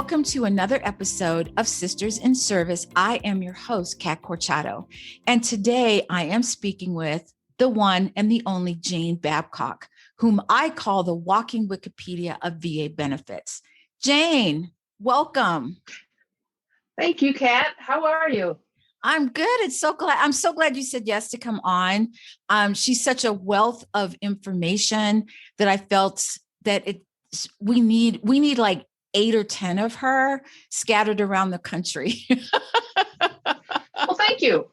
Welcome to another episode of Sisters in Service. I am your host, Kat Corchado, and today I am speaking with the one and the only Jane Babcock, whom I call the walking Wikipedia of VA benefits. Jane, welcome. Thank you, Kat. How are you? I'm good. I'm so glad you said yes to come on. She's such a wealth of information that I felt that we need like 8 or 10 of her scattered around the country. Well, thank you.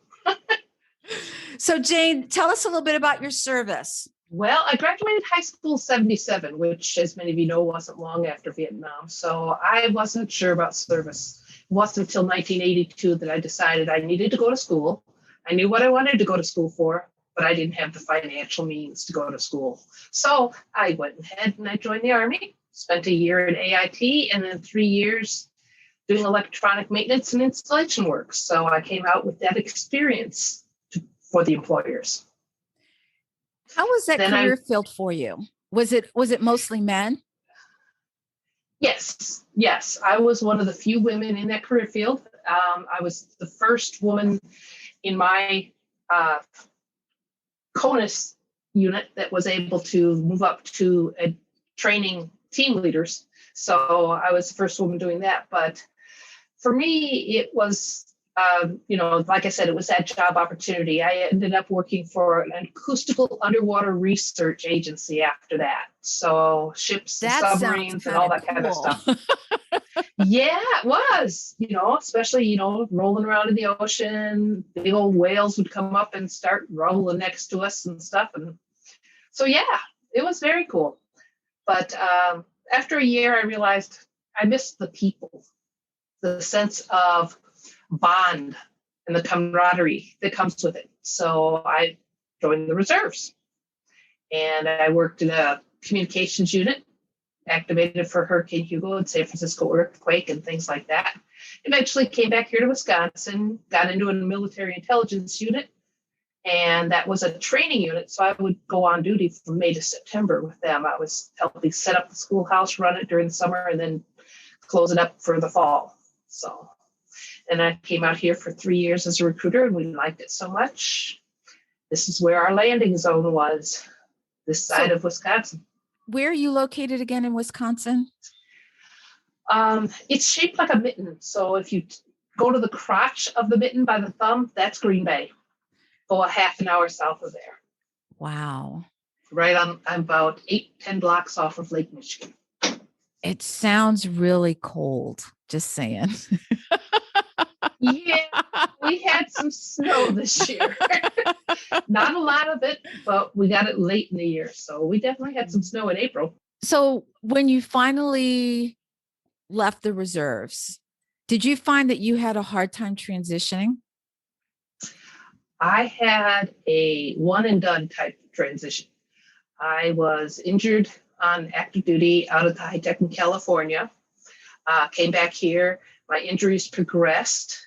So Jane, tell us a little bit about your service. Well, I graduated high school in 77, which, as many of you know, wasn't long after Vietnam. So I wasn't sure about service. It wasn't until 1982 that I decided I needed to go to school. I knew what I wanted to go to school for, but I didn't have the financial means to go to school. So I went ahead and I joined the Army, spent a year in AIT, and then 3 years doing electronic maintenance and installation work. So I came out with that experience for the employers. How was that career field for you? Was it mostly men? Yes. I was one of the few women in that career field. I was the first woman in my CONUS unit that was able to move up to a training team leaders. So I was the first woman doing that. But for me, it was, like I said, it was that job opportunity. I ended up working for an acoustical underwater research agency after that. So ships and submarines and all that kind of stuff. Yeah, it was, especially, rolling around in the ocean. Big old whales would come up and start rolling next to us and stuff. And so, yeah, it was very cool. But after a year, I realized I missed the people, the sense of bond and the camaraderie that comes with it. So I joined the reserves, and I worked in a communications unit, activated for Hurricane Hugo and San Francisco earthquake and things like that. Eventually came back here to Wisconsin, got into a military intelligence unit, and that was a training unit. So I would go on duty from May to September with them. I was helping set up the schoolhouse, run it during the summer, and then close it up for the fall. So, and I came out here for 3 years as a recruiter, and we liked it so much. This is where our landing zone was, this side of Wisconsin. Where are you located again in Wisconsin? It's shaped like a mitten. So if you go to the crotch of the mitten by the thumb, that's Green Bay. Go a half an hour south of there. Wow. Right on, I'm about 8-10 blocks off of Lake Michigan. It sounds really cold, just saying. Yeah, we had some snow this year. Not a lot of it, but we got it late in the year. So we definitely had some snow in April. So when you finally left the reserves, did you find that you had a hard time transitioning? I had a one and done type transition. I was injured on active duty out at the high tech in California. Came back here. My injuries progressed.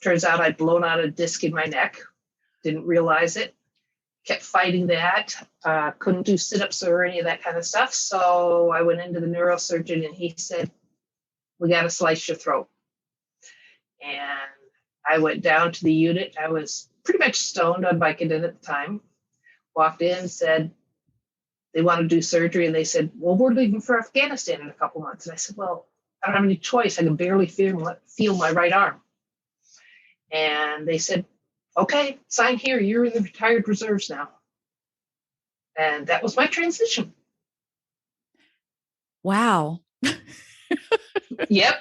Turns out I'd blown out a disc in my neck. Didn't realize it. Kept fighting that. Couldn't do sit-ups or any of that kind of stuff. So I went into the neurosurgeon, and he said, "We got to slice your throat." And I went down to the unit. I was pretty much stoned on Vicodin at the time. Walked in, said, they want to do surgery. And they said, "Well, we're leaving for Afghanistan in a couple months." And I said, "Well, I don't have any choice. I can barely feel my right arm." And they said, "Okay, sign here. You're in the retired reserves now." And that was my transition. Wow. Yep.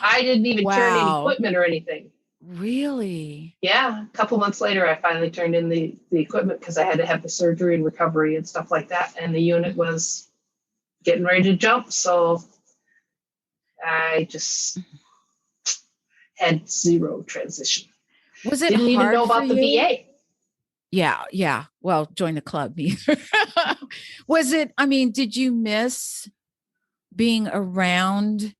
I didn't even turn in equipment or anything. Really? Yeah. A couple months later, I finally turned in the equipment because I had to have the surgery and recovery and stuff like that. And the unit was getting ready to jump. So I just had zero transition. Was it Didn't hard even know about the you? VA. Yeah. Well, join the club. Was it, did you miss being around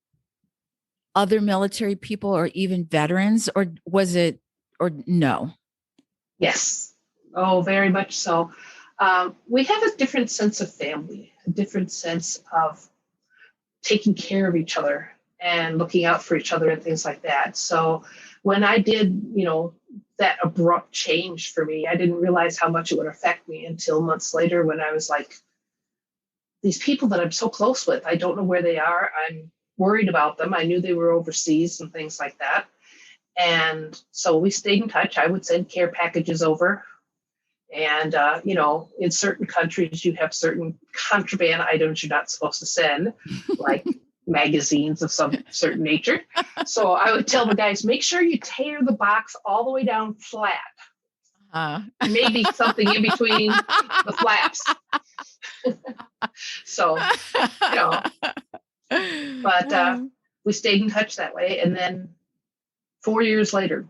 other military people or even veterans, or was it, or no? Yes. Oh, very much so. We have a different sense of family, a different sense of taking care of each other. and looking out for each other and things like that. So when I did, that abrupt change for me, I didn't realize how much it would affect me until months later when I was like, these people that I'm so close with, I don't know where they are. I'm worried about them. I knew they were overseas and things like that. And so we stayed in touch. I would send care packages over. And, in certain countries, you have certain contraband items you're not supposed to send, like magazines of some certain nature. So I would tell the guys, make sure you tear the box all the way down flat. Maybe something in between the flaps. So, but we stayed in touch that way. And then 4 years later,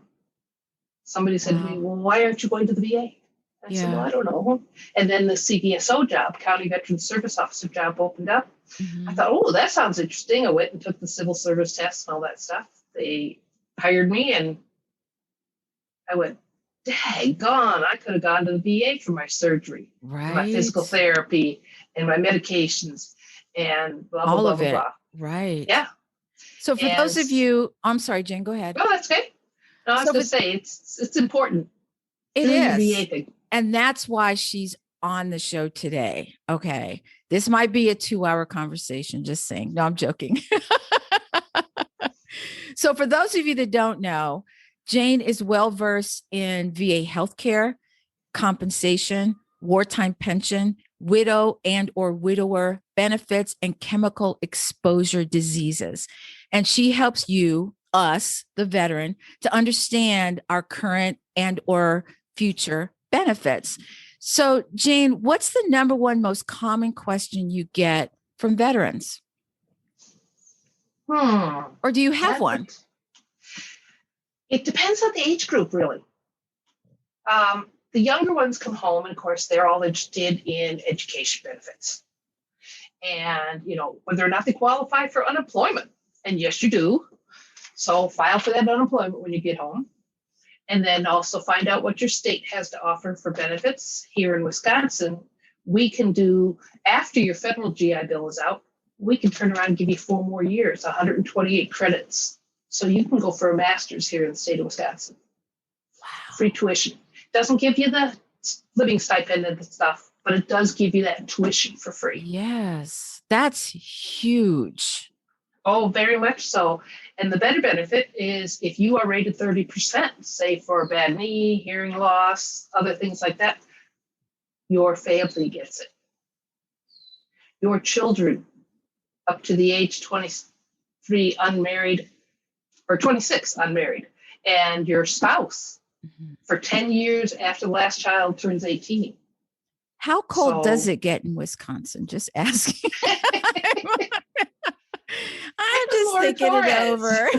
somebody said to me, well, why aren't you going to the VA? I said, well, I don't know. And then the CVSO job, County Veteran Service Officer job, opened up. Mm-hmm. I thought, oh, that sounds interesting. I went and took the civil service test and all that stuff. They hired me, and I went, daggone, I could have gone to the VA for my surgery, right? My physical therapy and my medications and blah, blah, all blah, of blah, it. blah. Right. Yeah. So for those of you, I'm sorry, Jane, go ahead. Oh, that's okay. No, I was going to say, it's important. It is. And that's why she's on the show today. Okay. This might be a 2-hour conversation, just saying. No, I'm joking. So for those of you that don't know, Jane is well-versed in VA healthcare, compensation, wartime pension, widow and or widower benefits, and chemical exposure diseases. And she helps you, us, the veteran, to understand our current and or future benefits. So, Jane, what's the number one most common question you get from veterans? Or do you have one? It depends on the age group, really. The younger ones come home, and of course, they're all interested in education benefits. And, whether or not they qualify for unemployment. And yes, you do. So file for that unemployment when you get home. And then also find out what your state has to offer for benefits. Here in Wisconsin, we can do, after your federal GI Bill is out, we can turn around and give you 4 more years, 128 credits. So you can go for a master's here in the state of Wisconsin. Wow. Free tuition. Doesn't give you the living stipend and the stuff, but it does give you that tuition for free. Yes, that's huge. Oh, very much so. And the better benefit is if you are rated 30%, say for a bad knee, hearing loss, other things like that, your family gets it. Your children up to the age 23 unmarried or 26 unmarried, and your spouse for 10 years after the last child turns 18. How cold does it get in Wisconsin? Just asking. I'm just thinking it over.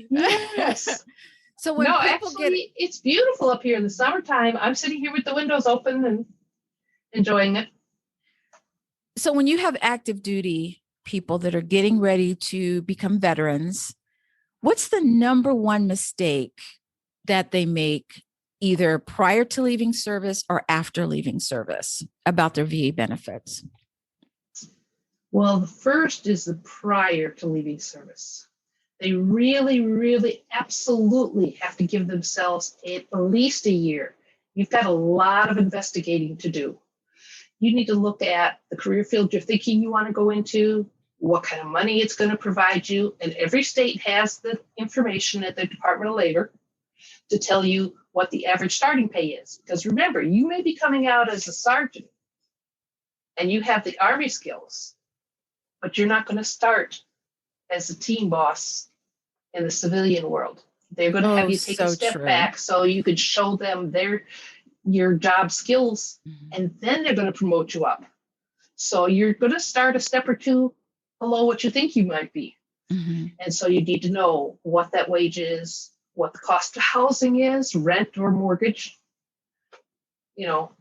Yes. So when it's beautiful up here in the summertime. I'm sitting here with the windows open and enjoying it. So when you have active duty people that are getting ready to become veterans, what's the number one mistake that they make either prior to leaving service or after leaving service about their VA benefits? Well, the first is the prior to leaving service. They really, really, absolutely have to give themselves at least a year. You've got a lot of investigating to do. You need to look at the career field you're thinking you want to go into, what kind of money it's going to provide you. And every state has the information at the Department of Labor to tell you what the average starting pay is. Because remember, you may be coming out as a sergeant and you have the Army skills, but you're not going to start as a team boss in the civilian world. They're going to have you take a step back so you could show them your job skills, and then they're going to promote you up. So you're going to start a step or two below what you think you might be. Mm-hmm. And so you need to know what that wage is, what the cost of housing is, rent or mortgage.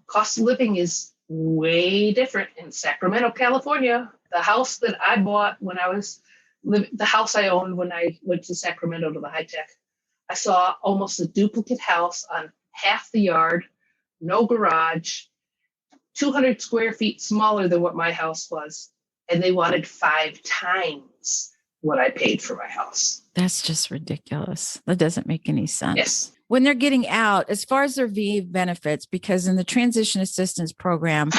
Cost of living is way different in Sacramento, California. The house that I bought when I was the house I owned when I went to Sacramento to the high tech, I saw almost a duplicate house on half the yard, no garage, 200 square feet smaller than what my house was. and they wanted 5 times what I paid for my house. That's just ridiculous. That doesn't make any sense. Yes. When they're getting out, as far as their VA benefits, because in the transition assistance program,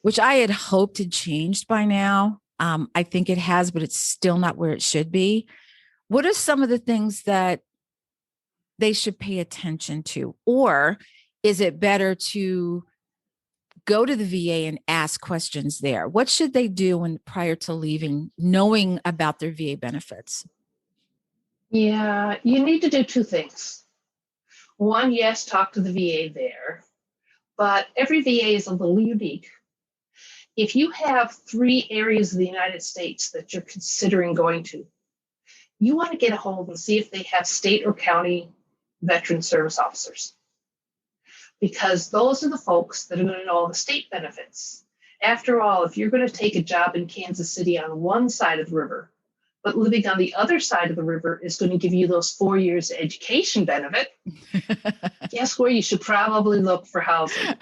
which I had hoped had changed by now, I think it has, but it's still not where it should be. What are some of the things that they should pay attention to? Or is it better to go to the VA and ask questions there? What should they do when prior to leaving, knowing about their VA benefits? Yeah, you need to do 2 things. One, yes, talk to the VA there, but every VA is a little unique. If you have 3 areas of the United States that you're considering going to, you want to get a hold and see if they have state or county veteran service officers, because those are the folks that are going to know all the state benefits. After all, if you're going to take a job in Kansas City on one side of the river, but living on the other side of the river is going to give you those 4 years education benefit, guess where you should probably look for housing?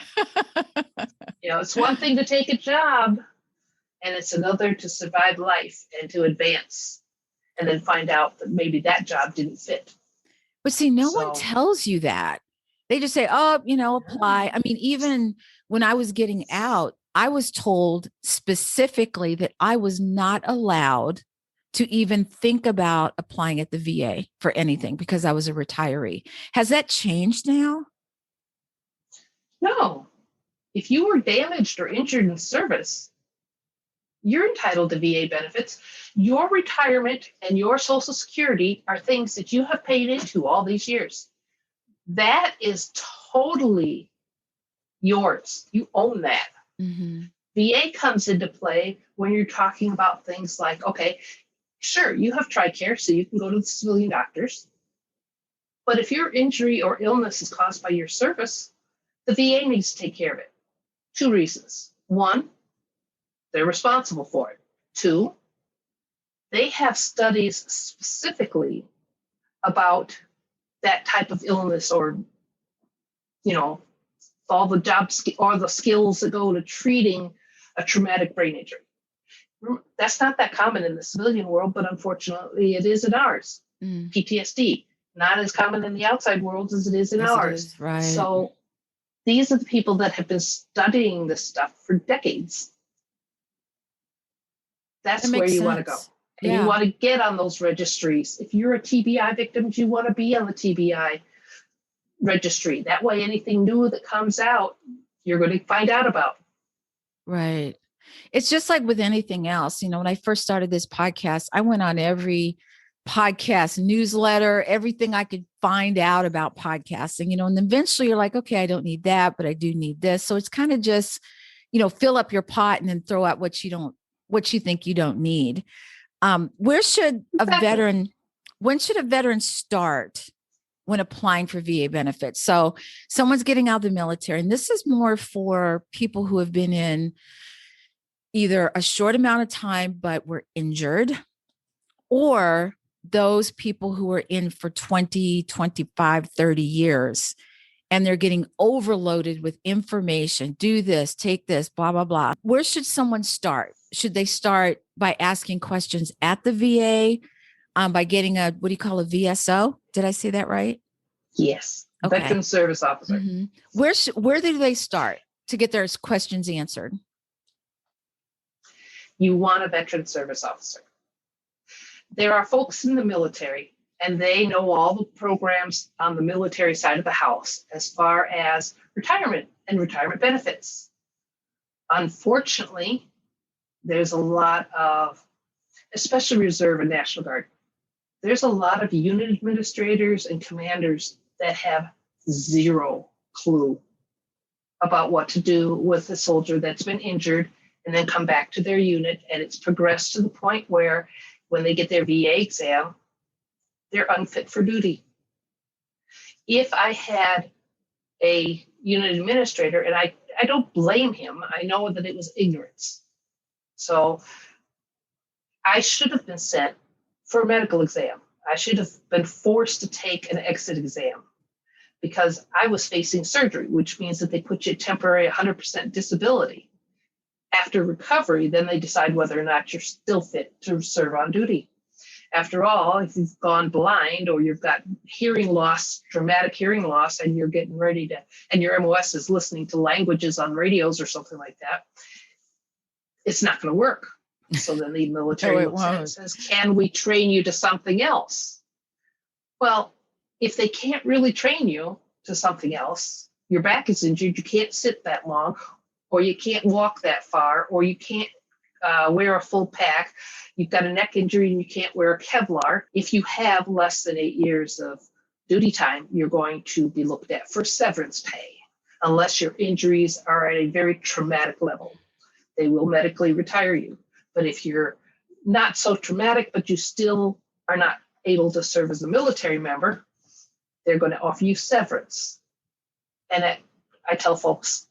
It's one thing to take a job, and it's another to survive life and to advance, and then find out that maybe that job didn't fit. But see, no one tells you that. They just say, oh, apply. I mean, even when I was getting out, I was told specifically that I was not allowed to even think about applying at the VA for anything because I was a retiree. Has that changed now? No. If you were damaged or injured in service, you're entitled to VA benefits. Your retirement and your Social Security are things that you have paid into all these years. That is totally yours. You own that. Mm-hmm. VA comes into play when you're talking about things like, okay, sure, you have TRICARE, so you can go to the civilian doctors. But if your injury or illness is caused by your service, the VA needs to take care of it. 2 reasons. 1, they're responsible for it. 2, they have studies specifically about that type of illness or, all the jobs or the skills that go to treating a traumatic brain injury. That's not that common in the civilian world, but unfortunately it is in ours. PTSD, not as common in the outside world as it is in ours. Right. So these are the people that have been studying this stuff for decades. That's where you want to go. And you want to get on those registries. If you're a TBI victim, you want to be on the TBI registry. That way, anything new that comes out, you're going to find out about. Right. It's just like with anything else. When I first started this podcast, I went on every podcast newsletter, everything I could find out about podcasting, and eventually you're like, okay, I don't need that, but I do need this. So it's kind of just, fill up your pot and then throw out what you think you don't need. When should a veteran start when applying for VA benefits? So someone's getting out of the military, and this is more for people who have been in either a short amount of time, but were injured, or those people who are in for 20, 25, 30 years, and they're getting overloaded with information. Do this, take this, blah, blah, blah. Where should someone start? Should they start by asking questions at the VA, by getting a VSO? Did I say that right? Yes. Okay. Veteran Service Officer. Mm-hmm. Where do they start to get their questions answered? You want a Veteran Service Officer. There are folks in the military, and they know all the programs on the military side of the house as far as retirement and retirement benefits. Unfortunately, there's a lot of, especially Reserve and National Guard, there's a lot of unit administrators and commanders that have zero clue about what to do with a soldier that's been injured and then come back to their unit, and it's progressed to the point where when they get their VA exam, they're unfit for duty. If I had a unit administrator, and I don't blame him, I know that it was ignorance. So I should have been sent for a medical exam. I should have been forced to take an exit exam because I was facing surgery, which means that they put you at temporary 100% disability. After recovery, then they decide whether or not you're still fit to serve on duty. After all, if you've gone blind or you've got hearing loss, dramatic hearing loss, and you're getting ready to, and your MOS is listening to languages on radios or something like that, it's not going to work. So then the military looks at it and says, can we train you to something else? Well, if they can't really train you to something else, your back is injured, you can't sit that long, or you can't walk that far, or you can't wear a full pack, you've got a neck injury and you can't wear a Kevlar. If you have less than 8 years of duty time, you're going to be looked at for severance pay, unless your injuries are at a very traumatic level. They will medically retire you. But if you're not so traumatic, but you still are not able to serve as a military member, they're going to offer you severance. And I tell folks,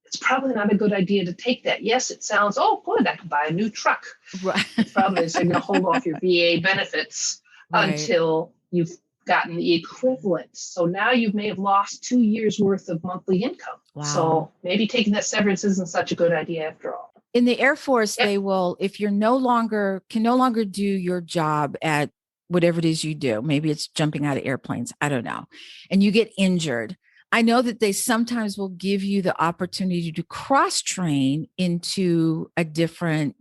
it's probably not a good idea to take that. Yes, it sounds, oh, good, I can buy a new truck. Right. The problem is they're going to hold off your VA benefits until you've gotten the equivalent. So now you may have lost 2 years worth of monthly income. Wow. So maybe taking that severance isn't such a good idea after all. In the Air Force, they will, if you're can no longer do your job at whatever it is you do, maybe it's jumping out of airplanes, I don't know, and you get injured, I know that they sometimes will give you the opportunity to cross-train into a different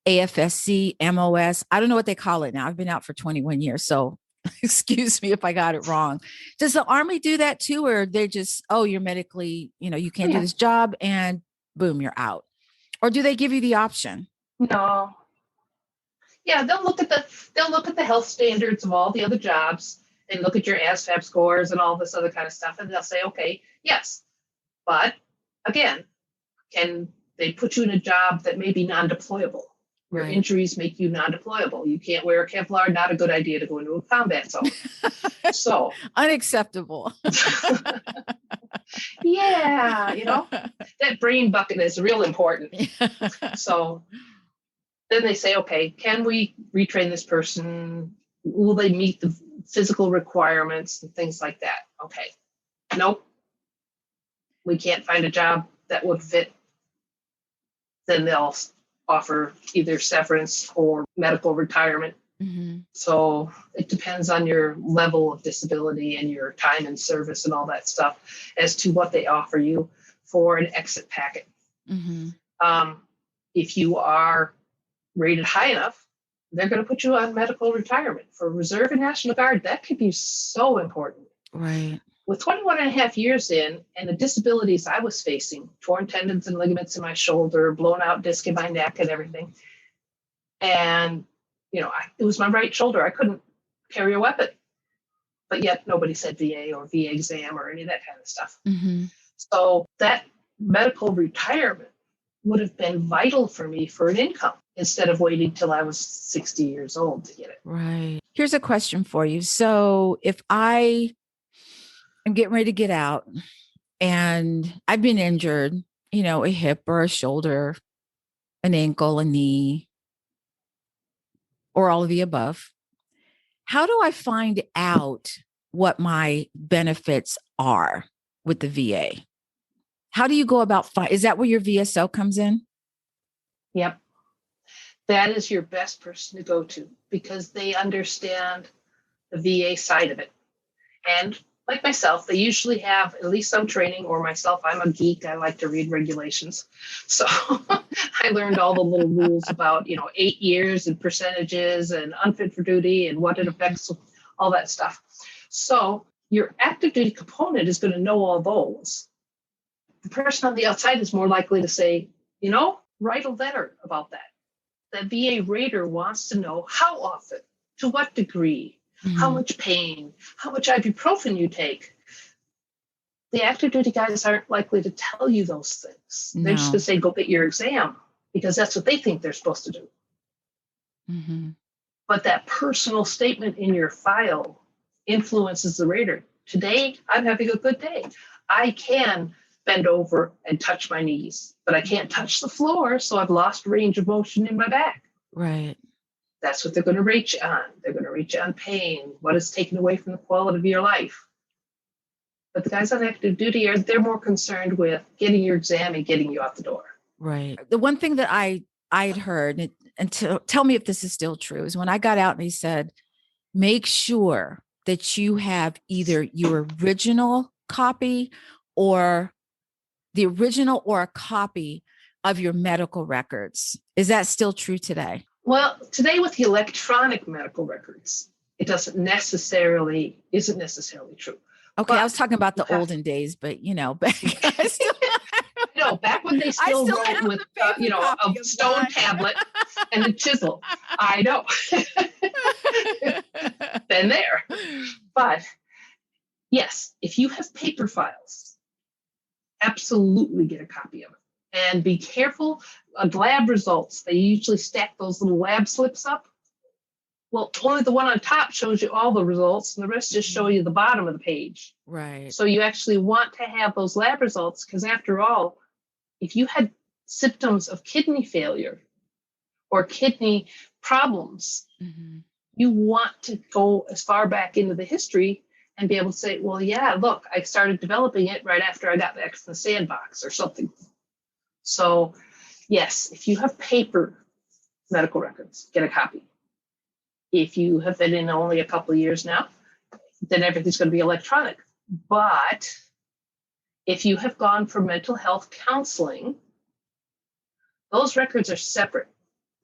AFSC, MOS. I don't know what they call it now. I've been out for 21 years, so excuse me if I got it wrong. Does the Army do that too, or they're just, oh, you're medically, you can't do this job, and boom, you're out? Or do they give you the option? No. Yeah, they'll look at the health standards of all the other jobs and look at your ASVAB scores and all this other kind of stuff, and they'll say, okay, yes. But again, can they put you in a job that may be non-deployable? Your injuries make you non-deployable. You can't wear a Kevlar, not a good idea to go into a combat zone. So unacceptable. Yeah, that brain bucket is real important. So then they say, okay, can we retrain this person? Will they meet the physical requirements and things like that? Okay. Nope. We can't find a job that would fit. Then they'll offer either severance or medical retirement. So it depends on your level of disability and your time in service and all that stuff as to what they offer you for an exit packet. If you are rated high enough, they're going to put you on medical retirement. For Reserve and National Guard, that could be so important. Right. With 21 and a half years in, and the disabilities I was facing, torn tendons and ligaments in my shoulder, blown out disc in my neck and everything. And, it was my right shoulder. I couldn't carry a weapon. But yet nobody said VA or VA exam or any of that kind of stuff. So that medical retirement would have been vital for me for an income instead of waiting till I was 60 years old to get it. Right. Here's a question for you. So if I am getting ready to get out and I've been injured, a hip or a shoulder, an ankle, a knee, or all of the above, how do I find out what my benefits are with the VA? How do you go about is that where your VSO comes in? Yep. That is your best person to go to because they understand the VA side of it. And like myself, they usually have at least some training, or myself, I'm a geek. I like to read regulations. So I learned all the little rules about, 8 years and percentages and unfit for duty and what it affects, all that stuff. So your active duty component is going to know all those. The person on the outside is more likely to say, write a letter about that. The VA rater wants to know how often, to what degree, how much pain, how much ibuprofen you take. The active duty guys aren't likely to tell you those things. They're just going to say, go get your exam, because that's what they think they're supposed to do. But that personal statement in your file influences the rater. Today, I'm having a good day. I can bend over and touch my knees, but I can't touch the floor, so I've lost range of motion in my back. Right. That's what they're going to rate you on. They're going to rate you on pain, what is taken away from the quality of your life. But the guys on active duty they're more concerned with getting your exam and getting you out the door. Right. The one thing that I had heard, and tell me if this is still true, is when I got out and he said, make sure that you have either your original copy or the original or a copy of your medical records. Is that still true today? Well, today with the electronic medical records, it isn't necessarily true. Okay, I was talking about the olden days, but back no, back when they still wrote with a stone tablet and a chisel. I know. Been there. But yes, if you have paper files, absolutely get a copy of it. And be careful of lab results. They usually stack those little lab slips up. Well, only the one on top shows you all the results, and the rest just show you the bottom of the page. Right. So you actually want to have those lab results, because after all, if you had symptoms of kidney failure or kidney problems, you want to go as far back into the history and be able to say, well, yeah, look, I started developing it right after I got back from the sandbox or something. So yes, if you have paper medical records, get a copy. If you have been in only a couple of years now, then everything's going to be electronic. But if you have gone for mental health counseling, those records are separate.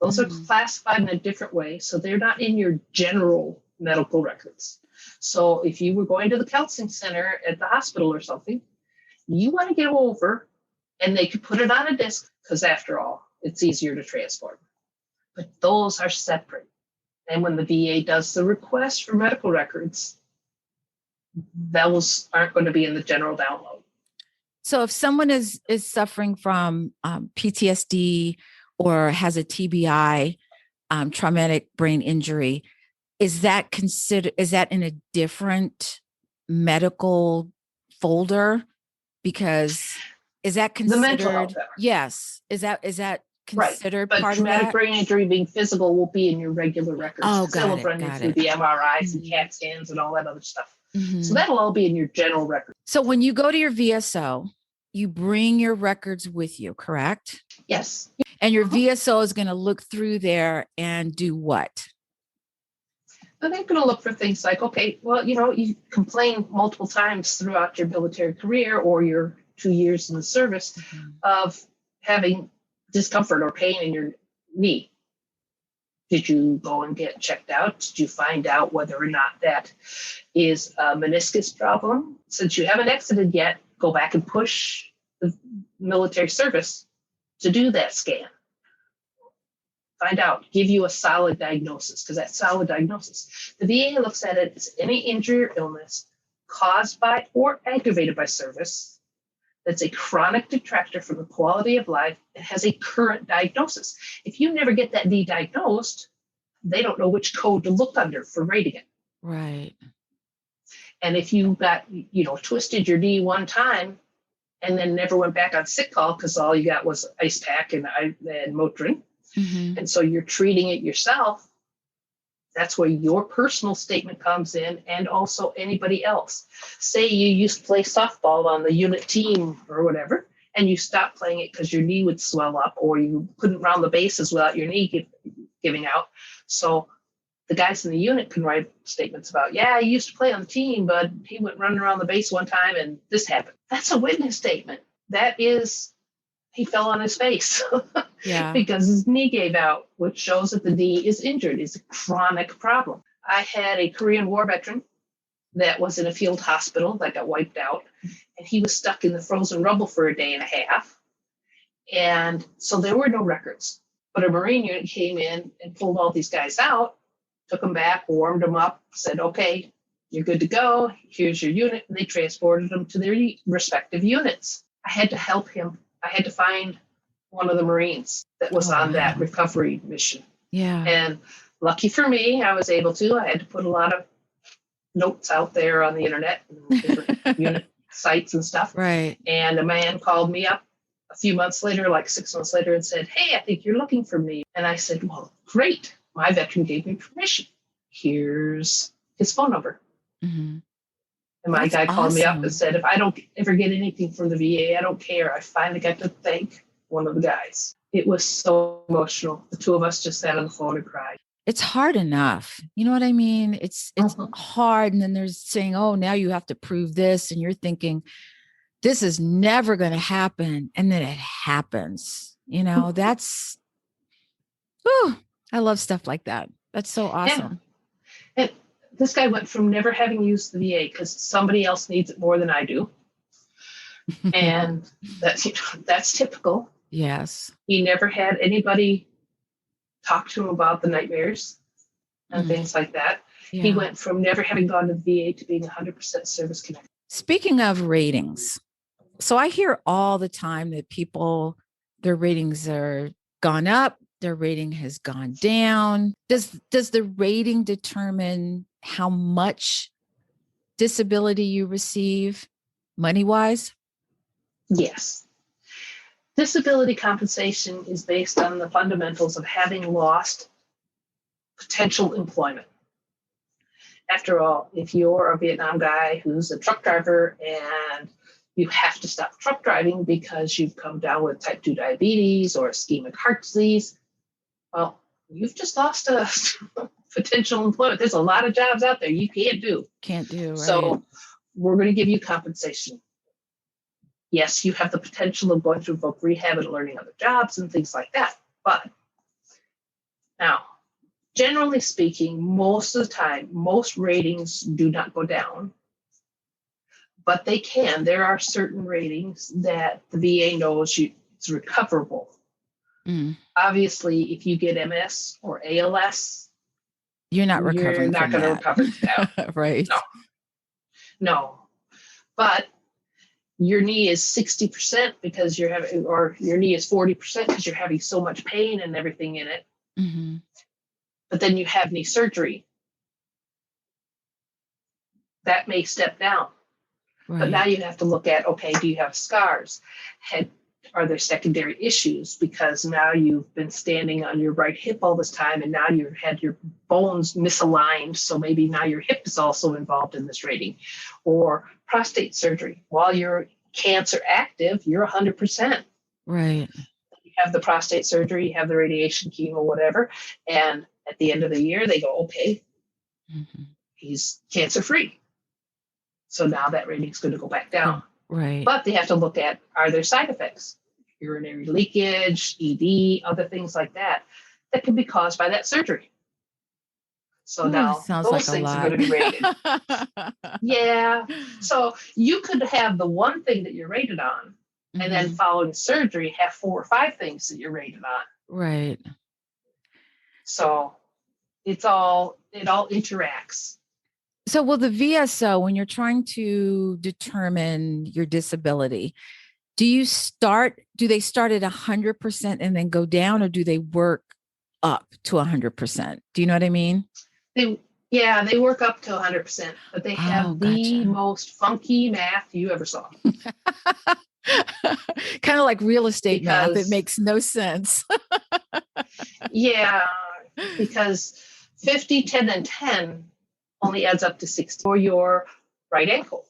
Those are classified in a different way, so they're not in your general medical records. So if you were going to the counseling center at the hospital or something, you want to get over, and they could put it on a disk, because after all, it's easier to transport. But those are separate. And when the VA does the request for medical records, those aren't going to be in the general download. So if someone is suffering from PTSD or has a TBI, traumatic brain injury, is that in a different medical folder? Because is that considered? The mental health. Yes. Is that considered right. But part of that? Traumatic brain injury being physical will be in your regular records. Oh, got it. Run you through the MRIs and CAT scans and all that other stuff. So that'll all be in your general record. So when you go to your VSO, you bring your records with you, correct? Yes. And your VSO is going to look through there and do what? And they're going to look for things like, okay, well, you complain multiple times throughout your military career or your 2 years in the service of having discomfort or pain in your knee. Did you go and get checked out? Did you find out whether or not that is a meniscus problem? Since you haven't exited yet, go back and push the military service to do that scan. Find out, give you a solid diagnosis, because that's solid diagnosis. The VA looks at it as any injury or illness caused by or aggravated by service that's a chronic detractor from the quality of life and has a current diagnosis. If you never get that knee diagnosed, they don't know which code to look under for rating it. Right. And if you got, twisted your knee one time and then never went back on sick call because all you got was ice pack and Motrin, and so you're treating it yourself, that's where your personal statement comes in, and also anybody else. Say you used to play softball on the unit team or whatever, and you stopped playing it because your knee would swell up or you couldn't round the bases without your knee giving out. So the guys in the unit can write statements about, yeah, he used to play on the team, but he went running around the base one time and this happened. That's a witness statement. That is, he fell on his face because his knee gave out, which shows that the knee is injured. It's a chronic problem. I had a Korean War veteran that was in a field hospital that got wiped out, and he was stuck in the frozen rubble for a day and a half. And so there were no records. But a Marine unit came in and pulled all these guys out, took them back, warmed them up, said, okay, you're good to go. Here's your unit. And they transported them to their respective units. I had to help him. I had to find one of the Marines that was on that recovery mission. Yeah. And lucky for me, I was able to. I had to put a lot of notes out there on the internet and different unit sites and stuff. Right. And a man called me up a few months later, like 6 months later, and said, hey, I think you're looking for me. And I said, well, great. My veteran gave me permission. Here's his phone number. And my guy called me up and said, if I don't ever get anything from the VA, I don't care. I finally got to think one of the guys. It was so emotional. The two of us just sat on the phone and cried. It's hard enough. You know what I mean? It's hard. And then there's saying, oh, now you have to prove this. And you're thinking, this is never going to happen. And then it happens. That's, I love stuff like that. That's so awesome. And this guy went from never having used the VA because somebody else needs it more than I do. And that's typical. Yes. He never had anybody talk to him about the nightmares and things like that. Yeah. He went from never having gone to the VA to being 100% service connected. Speaking of ratings, so I hear all the time that people, their ratings are gone up, their rating has gone down. Does the rating determine how much disability you receive money-wise? Yes. Disability compensation is based on the fundamentals of having lost potential employment. After all, if you're a Vietnam guy who's a truck driver and you have to stop truck driving because you've come down with type 2 diabetes or ischemic heart disease, well, you've just lost a potential employment. There's a lot of jobs out there you can't do. Right. So we're going to give you compensation. Yes, you have the potential of going through voc rehab and learning other jobs and things like that. But now, generally speaking, most of the time, most ratings do not go down, but they can. There are certain ratings that the VA knows it's recoverable. Obviously, if you get MS or ALS, you're not recovering. You're not going to recover that. Right. No. But your knee is 60% because you're having, or your knee is 40% because you're having so much pain and everything in it. Mm-hmm. But then you have knee surgery. That may step down. Right. But now you have to look at, okay, do you have scars? Are there secondary issues? Because now you've been standing on your right hip all this time, and now you've had your bones misaligned. So maybe now your hip is also involved in this rating. Or prostate surgery. While you're cancer active, you're 100%. Right. You have the prostate surgery, you have the radiation, chemo, whatever. And at the end of the year, they go, okay, he's cancer free. So now that rating's going to go back down. Right. But they have to look at, are there side effects? Urinary leakage, ED, other things like that can be caused by that surgery. So now those things are going to be rated. Yeah. So you could have the one thing that you're rated on, and then following surgery, have 4 or 5 things that you're rated on. Right. So it all interacts. So will the VSO, when you're trying to determine your disability, do they start at 100% and then go down, or do they work up to 100%? Do you know what I mean? They work up to 100%, but they have the most funky math you ever saw. Kind of like real estate math. It makes no sense. Yeah, because 50, 10, and 10 only adds up to 60 for your right ankle.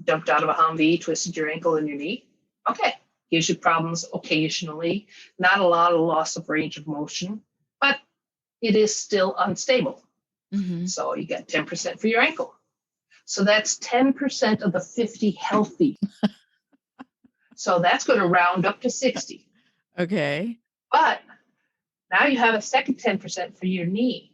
Jumped out of a Humvee, twisted your ankle and your knee. Okay, gives you problems occasionally. Not a lot of loss of range of motion, but it is still unstable. Mm-hmm. So you get 10% for your ankle. So that's 10% of the 50 healthy. So that's going to round up to 60. Okay. But now you have a second 10% for your knee.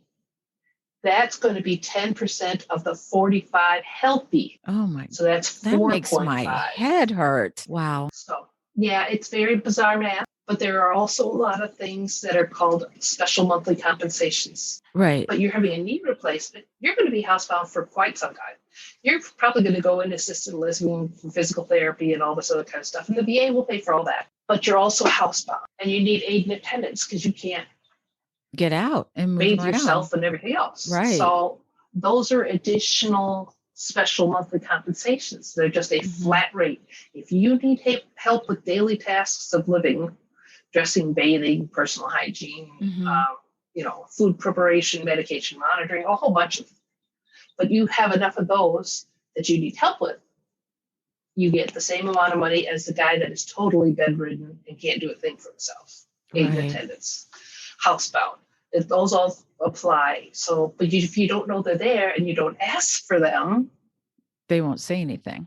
That's going to be 10% of the 45 healthy. Oh my! So that's 4.5. That makes my head hurt. Wow. So yeah, it's very bizarre math. But there are also a lot of things that are called special monthly compensations. Right. But you're having a knee replacement. You're going to be housebound for quite some time. You're probably going to go into assisted living, physical therapy, and all this other kind of stuff. And the VA will pay for all that. But you're also housebound, and you need aid and attendance because you can't get out and bathe yourself and everything else. Right. So those are additional special monthly compensations. They're just a flat rate. If you need help with daily tasks of living, dressing, bathing, personal hygiene, food preparation, medication monitoring, a whole bunch of them. But you have enough of those that you need help with, you get the same amount of money as the guy that is totally bedridden and can't do a thing for himself. Aid in attendance, housebound. Those all apply. So, but if you don't know they're there and you don't ask for them, they won't say anything.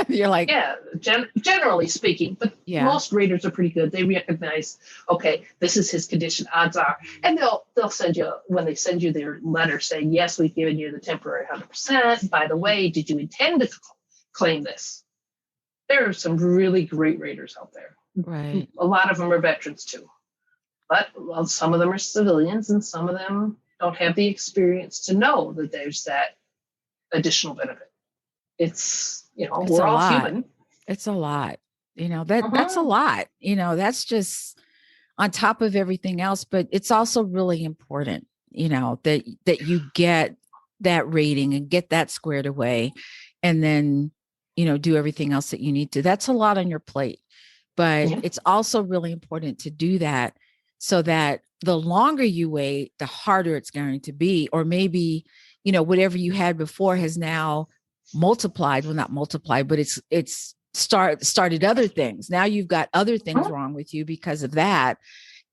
You're like, yeah, generally speaking, but most raters are pretty good. They recognize, okay, this is his condition, odds are, and they'll send you, when they send you their letter saying, yes, we've given you the temporary 100%. By the way, did you intend to claim this? There are some really great raters out there. Right. A lot of them are veterans too, but some of them are civilians and some of them don't have the experience to know that there's that additional benefit. It's, we're all human. It's a lot, that's a lot, that's just on top of everything else, but it's also really important, that you get that rating and get that squared away and then, do everything else that you need to. That's a lot on your plate, but it's also really important to do that so that the longer you wait, the harder it's going to be, or maybe, whatever you had before has now multiplied, well, not multiplied, but it's started other things. Now you've got other things wrong with you because of that.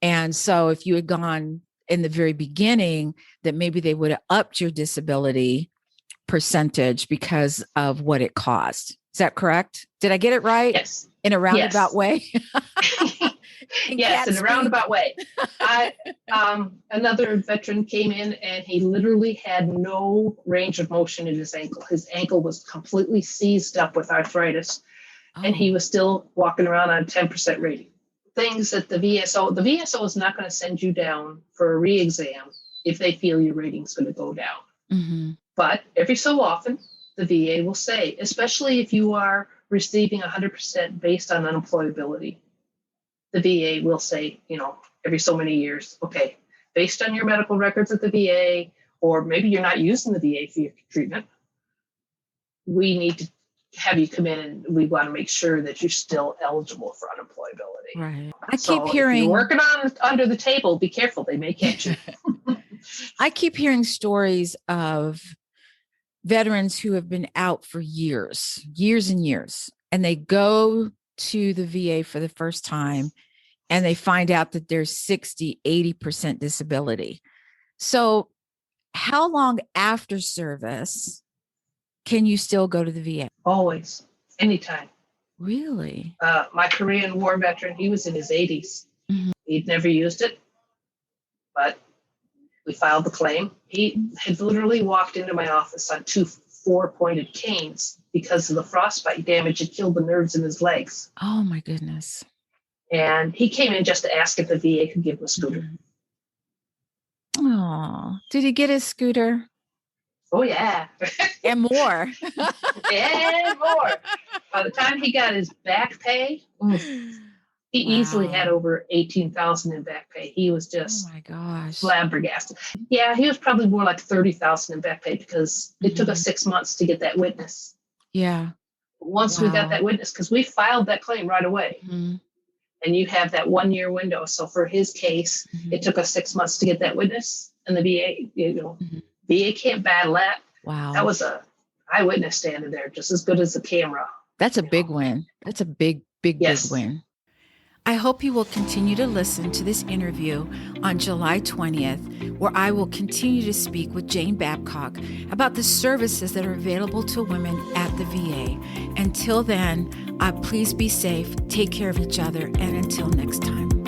And so if you had gone in the very beginning, that maybe they would have upped your disability percentage because of what it cost. Is that correct? Did I get it right? Yes. In a roundabout way? Yes, in a roundabout way. Another veteran came in and he literally had no range of motion in his ankle. His ankle was completely seized up with arthritis, and he was still walking around on a 10% rating. Things that the VSO is not going to send you down for a re-exam if they feel your rating's going to go down. Mm-hmm. But every so often, the VA will say, especially if you are receiving 100% based on unemployability, the VA will say, every so many years, okay, based on your medical records at the VA, or maybe you're not using the VA for your treatment, we need to have you come in and we want to make sure that you're still eligible for unemployability. Right. Keep hearing, if you're working on under the table, be careful, they may catch you. I keep hearing stories of veterans who have been out for years and years, and they go to the VA for the first time and they find out that there's 60-80% disability. So how long after service can you still go to the VA? Always, anytime. Really? My Korean War veteran, he was in his 80s. Mm-hmm. He'd never used it, but we filed the claim. He had literally walked into my office on 2 4-pointed canes because of the frostbite damage had killed the nerves in his legs. Oh my goodness. And he came in just to ask if the VA could give him a scooter. Oh, did he get his scooter? Oh, yeah. And more. And more. By the time he got his back pay, he easily had over $18,000 in back pay. He was just flabbergasted. Yeah, he was probably more like $30,000 in back pay because it took us 6 months to get that witness. Yeah. Once we got that witness, because we filed that claim right away. Mm-hmm. And you have that 1-year window. So for his case, it took us 6 months to get that witness. And the VA, VA can't battle that. Wow. That was a eyewitness standing there just as good as the camera. That's a big win. That's a big win. I hope you will continue to listen to this interview on July 20th, where I will continue to speak with Jane Babcock about the services that are available to women at the VA. Until then, please be safe, take care of each other, and until next time.